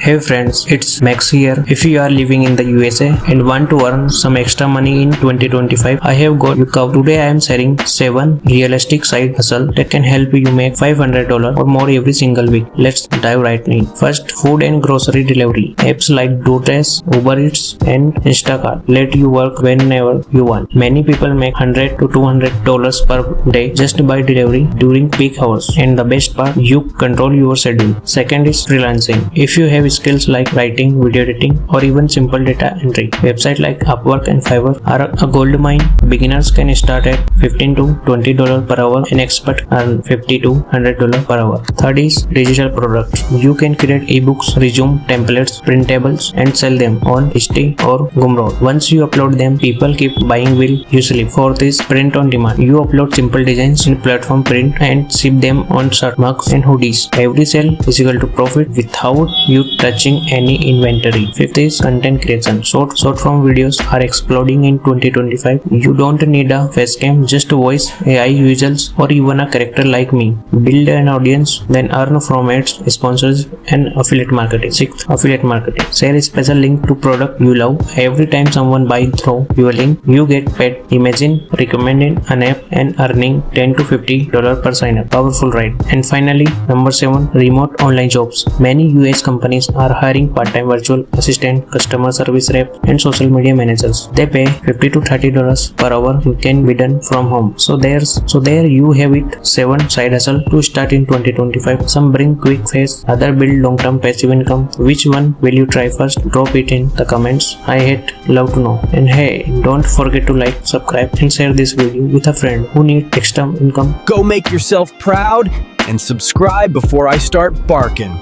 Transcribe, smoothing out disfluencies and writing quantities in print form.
Hey friends, it's Max here. If you are living in the USA and want to earn some extra money in 2025, I have got you covered. Today I am sharing 7 realistic side hustle that can help you make $500 or more every single week. Let's dive right in. First, food and grocery delivery. Apps like DoorDash, Uber Eats and Instacart let you work whenever you want. Many people make $100 to $200 per day just by delivery during peak hours. And the best part, you control your schedule. Second is freelancing. If you have skills like writing, video editing, or even simple data entry, websites like Upwork and Fiverr are a gold mine. Beginners can start at $15 to $20 per hour and experts earn $50 to $100 per hour. Third is digital products. You can create ebooks, resume templates, printables, and sell them on Instacart or Gumroad. Once you upload them, people keep buying will you sleep. Fourth is print on demand. You upload simple designs in platform print and ship them on shirt, mugs, and hoodies. Every sale is equal to profit without you touching any inventory. Fifth is content creation. Short form videos are exploding in 2025. You don't need a facecam, just voice, AI visuals, or even a character like me. Build an audience, then earn from ads, sponsors, and affiliate marketing. Sixth, affiliate marketing. Share a special link to product you love. Every time someone buys through your link, you get paid. Imagine recommending an app and earning $10 to $50 per sign up. Powerful, right? And finally, number 7, remote online jobs. Many US companies are hiring part-time virtual assistant, customer service rep, and social media managers. They pay $50 to $30 per hour. It can be done from home. So there you have it. 7 side hustle to start in 2025. Some bring quick phase, other build long-term passive income. Which one will you try first? Drop it in the comments. I'd love to know. And hey, don't forget to like, subscribe, and share this video with a friend who needs extra income. Go make yourself proud and subscribe before I start barking.